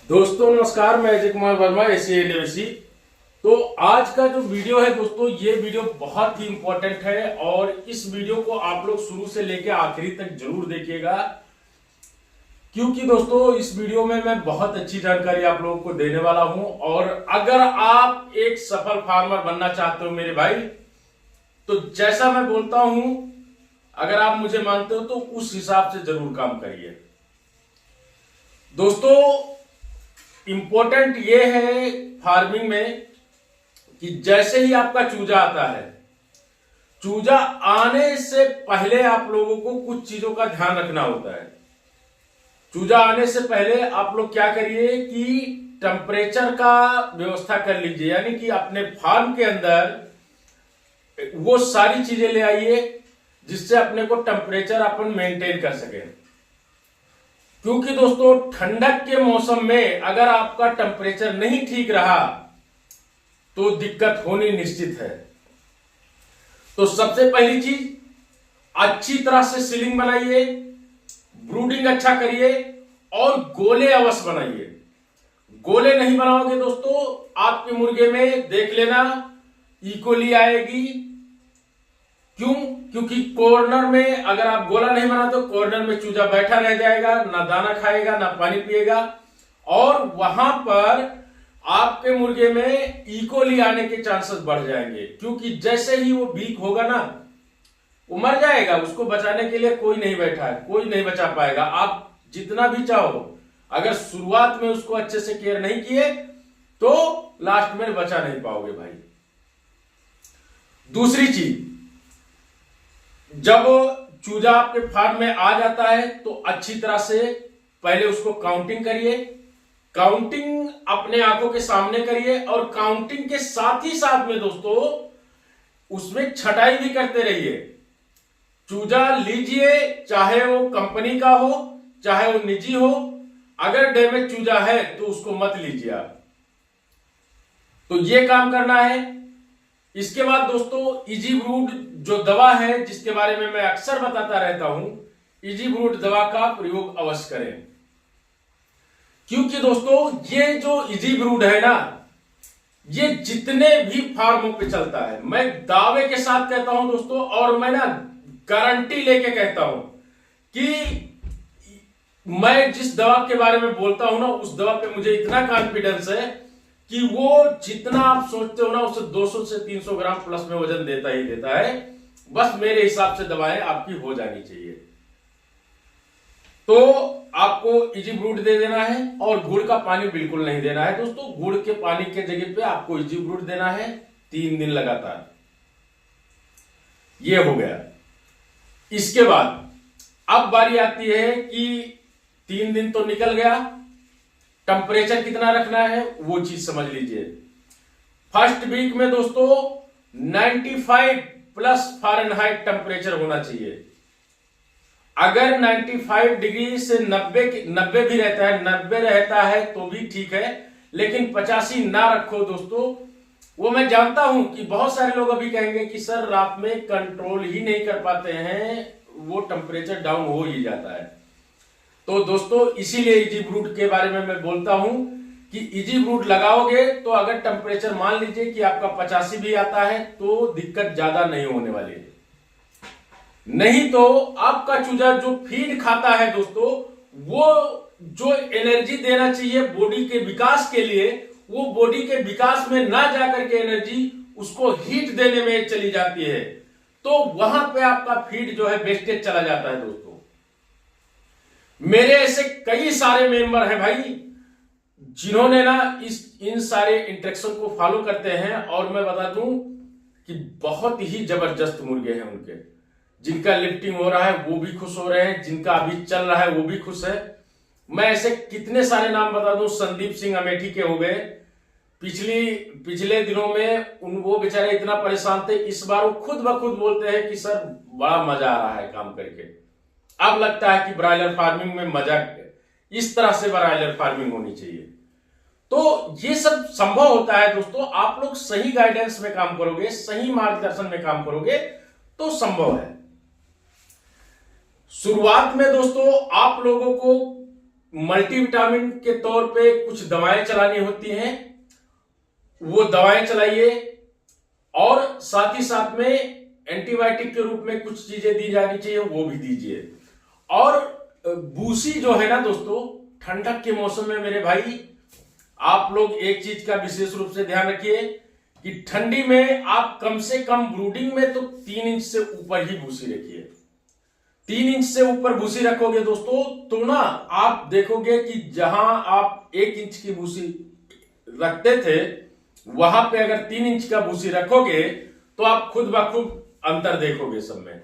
दोस्तों नमस्कार, मैं अजय कुमार वर्मा एसी। तो आज का जो वीडियो है दोस्तों, ये वीडियो बहुत ही इंपॉर्टेंट है और इस वीडियो को आप लोग शुरू से लेकर आखिरी तक जरूर देखिएगा, क्योंकि दोस्तों इस वीडियो में मैं बहुत अच्छी जानकारी आप लोगों को देने वाला हूं। और अगर आप एक सफल फार्मर बनना चाहते हो मेरे भाई, तो जैसा मैं बोलता हूं, अगर आप मुझे मानते हो तो उस हिसाब से जरूर काम करिए। दोस्तों इंपॉर्टेंट ये है फार्मिंग में कि जैसे ही आपका चूजा आता है, चूजा आने से पहले आप लोगों को कुछ चीजों का ध्यान रखना होता है। चूजा आने से पहले आप लोग क्या करिए कि टेम्परेचर का व्यवस्था कर लीजिए, यानी कि अपने फार्म के अंदर वो सारी चीजें ले आइए जिससे अपने को टेम्परेचर अपन मेंटेन कर सके। क्योंकि दोस्तों ठंडक के मौसम में अगर आपका टेम्परेचर नहीं ठीक रहा तो दिक्कत होनी निश्चित है। तो सबसे पहली चीज, अच्छी तरह से सीलिंग बनाइए, ब्रूडिंग अच्छा करिए और गोले अवश्य बनाइए। गोले नहीं बनाओगे दोस्तों, आपके मुर्गे में देख लेना इकोली आएगी। क्यों? क्योंकि कॉर्नर में अगर आप गोला नहीं बनाते तो कॉर्नर में चूजा बैठा रह जाएगा, ना दाना खाएगा ना पानी पिएगा, और वहां पर आपके मुर्गे में इकोली आने के चांसेस बढ़ जाएंगे। क्योंकि जैसे ही वो वीक होगा ना, वो मर जाएगा। उसको बचाने के लिए कोई नहीं बैठा है, कोई नहीं बचा पाएगा। आप जितना भी चाहो, अगर शुरुआत में उसको अच्छे से केयर नहीं किए तो लास्ट में बचा नहीं पाओगे भाई। दूसरी चीज, जब चूजा आपके फार्म में आ जाता है तो अच्छी तरह से पहले उसको काउंटिंग करिए। काउंटिंग अपने आंखों के सामने करिए और काउंटिंग के साथ ही साथ में दोस्तों उसमें छटाई भी करते रहिए। चूजा लीजिए, चाहे वो कंपनी का हो चाहे वो निजी हो। अगर डैमेज चूजा है तो उसको मत लीजिए आप। तो ये काम करना है। इसके बाद दोस्तों इजी ब्रूड जो दवा है, जिसके बारे में मैं अक्सर बताता रहता हूं, इजी ब्रूड दवा का प्रयोग अवश्य करें। क्योंकि दोस्तों ये जो इजी ब्रूड है ना, ये जितने भी फार्मों पे चलता है, मैं दावे के साथ कहता हूं दोस्तों, और मैं ना गारंटी लेके कहता हूं कि मैं जिस दवा के बारे में बोलता हूं ना, उस दवा पे मुझे इतना कॉन्फिडेंस है कि वो जितना आप सोचते हो ना, उससे 200 से 300 ग्राम प्लस में वजन देता ही देता है। बस मेरे हिसाब से दवाएं आपकी हो जानी चाहिए। तो आपको इजी ब्रूड दे देना है और गुड़ का पानी बिल्कुल नहीं देना है दोस्तों। गुड़ के पानी के जगह पे आपको इजी ब्रूड देना है 3 दिन लगातार। ये हो गया। इसके बाद अब बारी आती है कि 3 दिन तो निकल गया, टेम्परेचर कितना रखना है वो चीज समझ लीजिए। फर्स्ट वीक में दोस्तों 95 प्लस फ़ारेनहाइट टेम्परेचर होना चाहिए। अगर 95 डिग्री से 90 भी रहता है, 90 रहता है तो भी ठीक है, लेकिन 85 ना रखो दोस्तों। वो मैं जानता हूं कि बहुत सारे लोग अभी कहेंगे कि सर रात में कंट्रोल ही नहीं कर पाते हैं, वो टेम्परेचर डाउन हो ही जाता है। तो दोस्तों इसीलिए इजी ब्रूड के बारे में मैं बोलता हूं कि इजी ब्रूड लगाओगे तो अगर टेम्परेचर मान लीजिए कि आपका 85 भी आता है तो दिक्कत ज्यादा नहीं होने वाली है। नहीं तो आपका चूजा जो फीड खाता है दोस्तों, वो जो एनर्जी देना चाहिए बॉडी के विकास के लिए, वो बॉडी के विकास में ना जाकर के एनर्जी उसको हीट देने में चली जाती है। तो वहां पे आपका फीड जो है वेस्टेज चला जाता है दोस्तों। मेरे ऐसे कई सारे मेंबर हैं भाई, जिन्होंने ना इन सारे इंट्रैक्शन को फॉलो करते हैं, और मैं बता दूं कि बहुत ही जबरदस्त मुर्गे हैं उनके। जिनका लिफ्टिंग हो रहा है वो भी खुश हो रहे हैं, जिनका अभी चल रहा है वो भी खुश है। मैं ऐसे कितने सारे नाम बता दूं, संदीप सिंह अमेठी के हो गए। पिछले दिनों में वो बेचारे इतना परेशान थे, इस बार वो खुद ब खुद बोलते हैं कि सर बड़ा मजा आ रहा है काम करके। अब लगता है कि ब्रायलर फार्मिंग में मजा इस तरह से ब्रायलर फार्मिंग होनी चाहिए। तो ये सब संभव होता है दोस्तों। आप लोग सही गाइडेंस में काम करोगे, सही मार्गदर्शन में काम करोगे तो संभव है। शुरुआत में दोस्तों आप लोगों को मल्टीविटामिन के तौर पे कुछ दवाएं चलानी होती हैं, वो दवाएं चलाइए, और साथ ही साथ में एंटीबायोटिक के रूप में कुछ चीजें दी जानी चाहिए, वो भी दीजिए। और बूसी जो है ना दोस्तों, ठंडक के मौसम में मेरे भाई आप लोग एक चीज का विशेष रूप से ध्यान रखिए कि ठंडी में आप कम से कम ब्रूडिंग में तो 3 इंच से ऊपर ही भूसी रखिए। 3 इंच से ऊपर भूसी रखोगे दोस्तों तो ना आप देखोगे कि जहां आप 1 इंच की भूसी रखते थे, वहां पे अगर 3 इंच का भूसी रखोगे तो आप खुद ब खुद अंतर देखोगे सब में।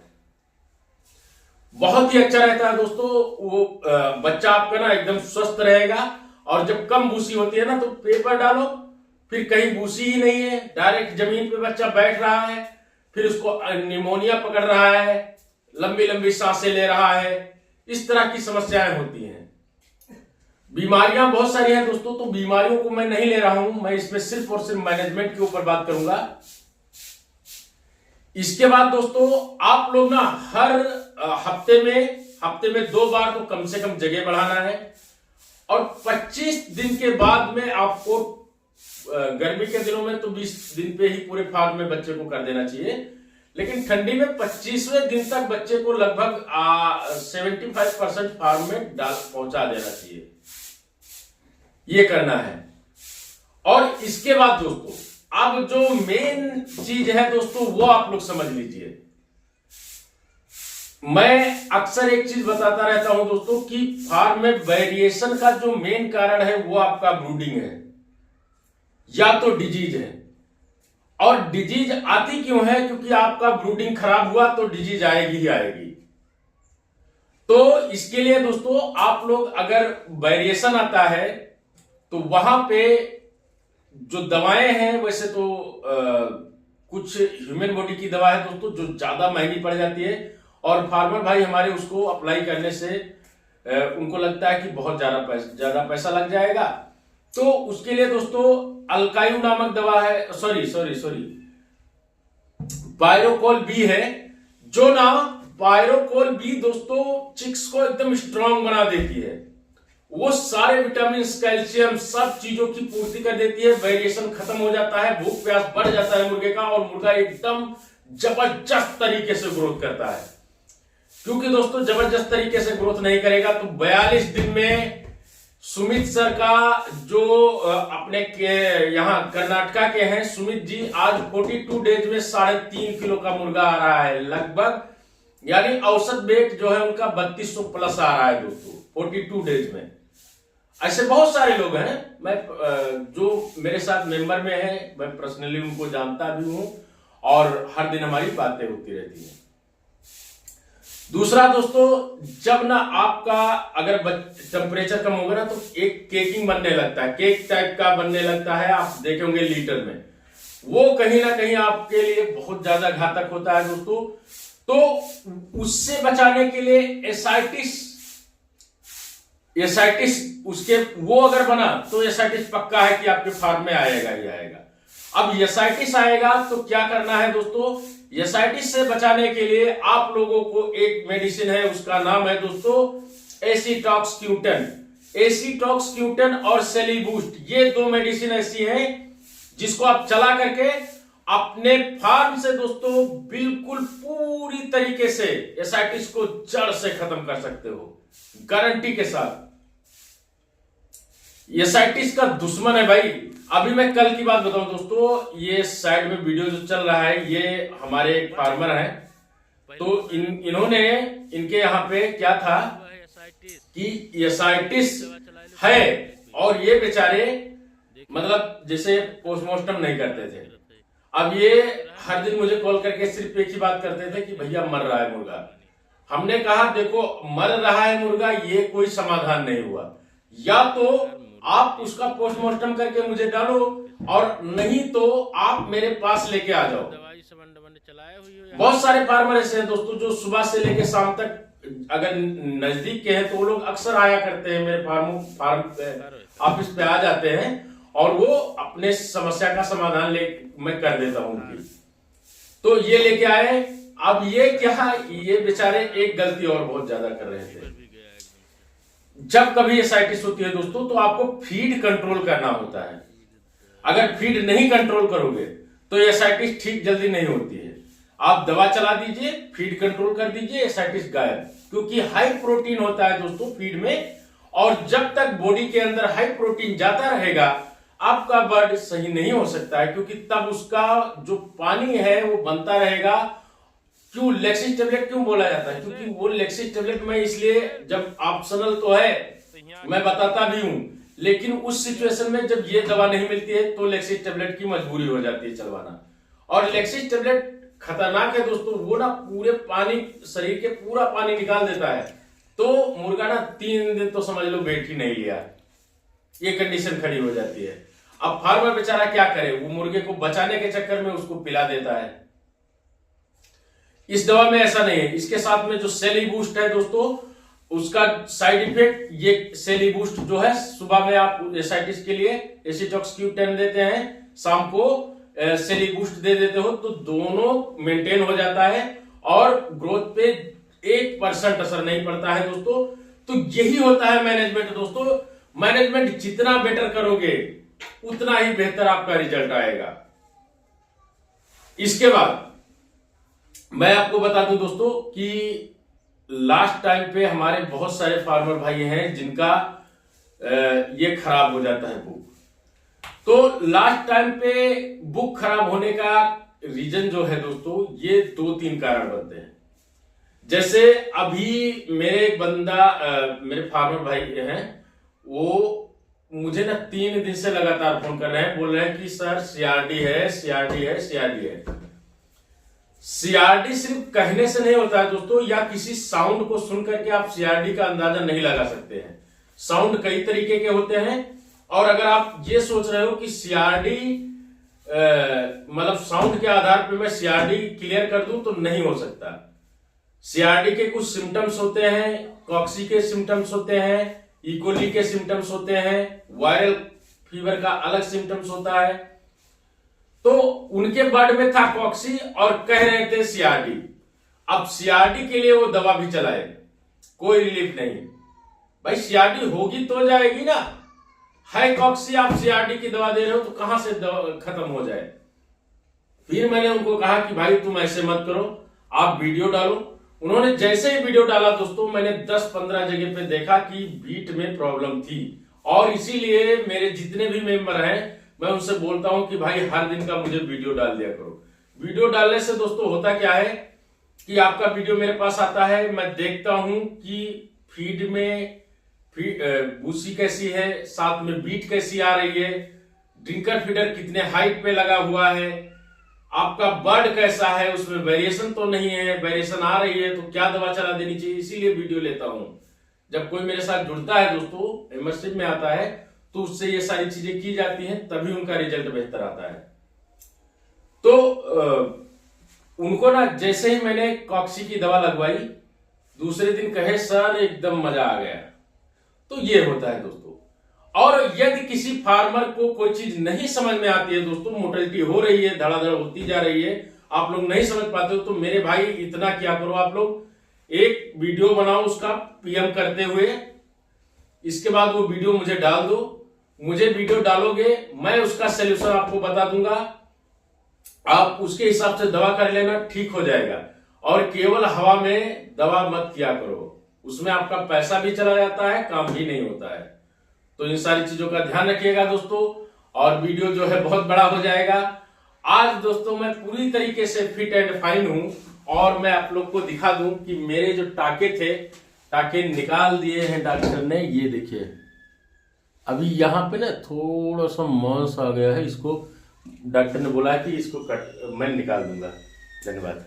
बहुत ही अच्छा रहता है दोस्तों। वो बच्चा आपका ना एकदम स्वस्थ रहेगा। और जब कम भूसी होती है ना तो पेपर डालो, फिर कहीं भूसी ही नहीं है, डायरेक्ट जमीन पे बच्चा बैठ रहा है, फिर उसको निमोनिया पकड़ रहा है, लंबी लंबी सांसें ले रहा है, इस तरह की समस्याएं होती हैं। बीमारियां बहुत सारी हैं दोस्तों, तो बीमारियों को मैं नहीं ले रहा हूं, मैं इसमें सिर्फ और सिर्फ मैनेजमेंट के ऊपर बात करूंगा। इसके बाद दोस्तों आप लोग ना हर हफ्ते में 2 बार तो कम से कम जगह बढ़ाना है, और 25 दिन के बाद में आपको, गर्मी के दिनों में तो 20 दिन पे ही पूरे फार्म में बच्चे को कर देना चाहिए, लेकिन ठंडी में 25वें दिन तक बच्चे को लगभग 75% फार्म में पहुंचा देना चाहिए, ये करना है। और इसके बाद दोस्तों अब जो मेन चीज है दोस्तों वो आप लोग समझ लीजिए। मैं अक्सर एक चीज बताता रहता हूं दोस्तों कि फार्म में वेरिएशन का जो मेन कारण है वो आपका ब्रूडिंग है या तो डिजीज है। और डिजीज आती क्यों है? क्योंकि आपका ब्रूडिंग खराब हुआ तो डिजीज आएगी ही आएगी। तो इसके लिए दोस्तों आप लोग अगर वेरिएशन आता है तो वहां पे जो दवाएं हैं, वैसे तो कुछ ह्यूमन बॉडी की दवा है दोस्तों जो ज्यादा महंगी पड़ जाती है, और फार्मर भाई हमारे उसको अप्लाई करने से उनको लगता है कि बहुत ज्यादा पैसा लग जाएगा। तो उसके लिए दोस्तों अल्कायू नामक दवा है, सॉरी पायरोकोल बी है, जो ना पायरोकोल बी दोस्तों चिक्स को एकदम स्ट्रांग बना देती है। वो सारे विटामिन, कैल्शियम, सब चीजों की पूर्ति कर देती है। वेरिएशन खत्म हो जाता है, भूख प्यास बढ़ जाता है मुर्गे का, और मुर्गा एकदम जबरदस्त तरीके से ग्रोथ करता है। क्योंकि दोस्तों जबरदस्त तरीके से ग्रोथ नहीं करेगा तो 42 दिन में सुमित सर का, जो अपने के यहाँ कर्नाटका के हैं सुमित जी, आज 42 डेज में 3.5 किलो का मुर्गा आ रहा है लगभग, यानी औसत वेट जो है उनका 3200 प्लस आ रहा है दोस्तों 42 डेज में। ऐसे बहुत सारे लोग हैं, मैं जो मेरे साथ मेंबर में है, मैं पर्सनली उनको जानता भी हूं, और हर दिन हमारी बातें होती रहती हैं। दूसरा दोस्तों, जब ना आपका अगर टेम्परेचर कम होगा ना तो एक केकिंग बनने लगता है, केक टाइप का बनने लगता है, आप देखे होंगे लीटर में, वो कहीं ना कहीं आपके लिए बहुत ज्यादा घातक होता है दोस्तों। तो उससे बचाने के लिए एसाइटिस उसके वो अगर बना तो एसाइटिस पक्का है कि आपके फार्म में आएगा ही आएगा। अब एसाइटिस आएगा तो क्या करना है दोस्तों? एसाइटिस से बचाने के लिए आप लोगों को एक मेडिसिन है, उसका नाम है दोस्तों एसीटॉक्सक्यूटन। एसीटॉक्सक्यूटन और सेलीबूस्ट, ये 2 मेडिसिन ऐसी हैं जिसको आप चला करके अपने फार्म से दोस्तों बिल्कुल पूरी तरीके से एसाइटिस को जड़ से खत्म कर सकते हो, गारंटी के साथ। एसाइटिस का दुश्मन है भाई। अभी मैं कल की बात बताऊं दोस्तों, ये साइड में वीडियो जो चल रहा है, ये हमारे एक फार्मर हैं, तो इन्होंने इनके यहाँ पे क्या था कि एसाइटिस है, और ये बेचारे मतलब जैसे पोस्टमार्टम नहीं करते थे। अब ये हर दिन मुझे कॉल करके सिर्फ एक ही बात करते थे कि भैया मर रहा है मुर्गा। हमने कहा देखो, मर रहा है मुर्गा ये कोई समाधान नहीं हुआ, या तो आप उसका पोस्टमार्टम करके मुझे डालो, और नहीं तो आप मेरे पास लेके आ जाओ। बहुत सारे फार्मर ऐसे हैं दोस्तों जो सुबह से लेके शाम तक अगर नजदीक के हैं तो वो लोग अक्सर आया करते हैं मेरे फार्म ऑफिस पे आ जाते हैं, और वो अपने समस्या का समाधान मैं कर देता हूं उनकी। तो ये लेके आए। अब ये क्या, ये बेचारे एक गलती और बहुत ज्यादा कर रहे थे। जब कभी एसाइटिस होती है दोस्तों तो आपको फीड कंट्रोल करना होता है। अगर फीड नहीं कंट्रोल करोगे तो एसाइटिस ठीक जल्दी नहीं होती है। आप दवा चला दीजिए, फीड कंट्रोल कर दीजिए, एसाइटिस गायब, क्योंकि हाई प्रोटीन होता है दोस्तों फीड में, और जब तक बॉडी के अंदर हाई प्रोटीन जाता रहेगा आपका ब्लड सही नहीं हो सकता है, क्योंकि तब उसका जो पानी है वो बनता रहेगा। क्यों लेक्सिस टेबलेट क्यों बोला जाता है? क्योंकि वो लेक्सिस टेबलेट में इसलिए, जब ऑप्शनल तो है, मैं बताता भी हूं, लेकिन उस सिचुएशन में जब ये दवा नहीं मिलती है तो लेक्सिस टेबलेट की मजबूरी हो जाती है चलवाना। और लेक्सिस टेबलेट खतरनाक है दोस्तों, वो ना पूरे पानी, शरीर के पूरा पानी निकाल देता है। तो मुर्गा ना 3 दिन तो समझ लो वेट ही नहीं लिया, ये कंडीशन खड़ी हो जाती है। अब फार्मर बेचारा क्या करे, वो मुर्गे को बचाने के चक्कर में उसको पिला देता है। इस दवा में ऐसा नहीं है। इसके साथ में जो सेली बूस्ट है दोस्तों, उसका साइड इफेक्ट, ये सेली बूस्ट जो है, सुबह में आप एसाइटिस के लिए एसिटॉक्स Q10 देते हैं, शाम को सेली बूस्ट दे देते हो, तो दोनों मेंटेन हो जाता है और ग्रोथ पे 1% असर नहीं पड़ता है दोस्तों। तो यही होता है मैनेजमेंट दोस्तों। मैनेजमेंट जितना बेटर करोगे उतना ही बेहतर आपका रिजल्ट आएगा। इसके बाद मैं आपको बता दूं दोस्तों कि लास्ट टाइम पे हमारे बहुत सारे फार्मर भाई हैं जिनका ये खराब हो जाता है बुक। तो लास्ट टाइम पे बुक खराब होने का रीजन जो है दोस्तों, ये 2-3 कारण बनते हैं। जैसे अभी मेरे एक बंदा, मेरे फार्मर भाई हैं, वो मुझे ना 3 दिन से लगातार फोन कर रहे हैं, बोल रहे हैं कि सर सीआरडी है, सीआरडी है, सीआरडी है। सीआरडी सिर्फ कहने से नहीं होता है दोस्तों, या किसी साउंड को सुन करके आप सीआरडी का अंदाजा नहीं लगा सकते हैं। साउंड कई तरीके के होते हैं, और अगर आप ये सोच रहे हो कि सीआरडी मतलब साउंड के आधार पर मैं सीआरडी क्लियर कर दूं, तो नहीं हो सकता। सीआरडी के कुछ सिम्टम्स होते हैं, कॉक्सी के सिम्टम्स होते हैं, इकोली के सिम्टम्स होते हैं, वायरल फीवर का अलग सिम्टम्स होता है। तो उनके ब्लड में था कॉक्सी और कह रहे थे सीआरडी। अब सीआरडी के लिए वो दवा भी चलाए, कोई रिलीफ नहीं। भाई सीआरडी होगी तो जाएगी ना, है कॉक्सी, आप सीआरडी की दवा दे रहे हो तो कहां से खत्म हो जाए। फिर मैंने उनको कहा कि भाई तुम ऐसे मत करो, आप वीडियो डालो। उन्होंने जैसे ही वीडियो डाला दोस्तों, मैंने 10-15 जगह पे देखा कि बीट में प्रॉब्लम थी, और इसीलिए मेरे जितने भी मेंबर हैं मैं उनसे बोलता हूं कि भाई हर दिन का मुझे वीडियो डाल दिया करो। वीडियो डालने से दोस्तों होता क्या है कि आपका वीडियो मेरे पास आता है, मैं देखता हूं कि फीड में भूसी कैसी है, साथ में बीट कैसी आ रही है, ड्रिंकर फीडर कितने हाइट पे लगा हुआ है, आपका बर्ड कैसा है, उसमें वेरिएशन तो नहीं है, वेरिएशन आ रही है तो क्या दवा चला देनी चाहिए। इसीलिए वीडियो लेता हूं। जब कोई मेरे साथ जुड़ता है दोस्तों, मेंबरशिप में आता है, तो उससे ये सारी चीजें की जाती हैं, तभी उनका रिजल्ट बेहतर आता है। तो उनको ना जैसे ही मैंने कॉक्सी की दवा लगवाई, दूसरे दिन कहे सर एकदम मजा आ गया। तो ये होता है दोस्तों। और यदि किसी फार्मर को कोई चीज नहीं समझ में आती है दोस्तों, मोर्टेलिटी हो रही है, धड़ाधड़ होती जा रही है, आप लोग नहीं समझ पाते हो, तो मेरे भाई इतना क्या करो, आप लोग एक वीडियो बनाओ उसका पीएम करते हुए, इसके बाद वो वीडियो मुझे डाल दो। मुझे वीडियो डालोगे, मैं उसका सोल्यूशन आपको बता दूंगा, आप उसके हिसाब से दवा कर लेना, ठीक हो जाएगा। और केवल हवा में दवा मत किया करो, उसमें आपका पैसा भी चला जाता है, काम भी नहीं होता है। तो इन सारी चीजों का ध्यान रखिएगा दोस्तों, और वीडियो जो है बहुत बड़ा हो जाएगा। आज दोस्तों मैं पूरी तरीके से फिट एंड फाइन हूं, और मैं आप लोग को दिखा दूं कि मेरे जो टाके थे, टाके निकाल दिए हैं डॉक्टर ने। ये देखिए अभी यहाँ पे ना थोड़ा सा मांस आ गया है, इसको डॉक्टर ने बोला है कि इसको मैं निकाल दूंगा। धन्यवाद।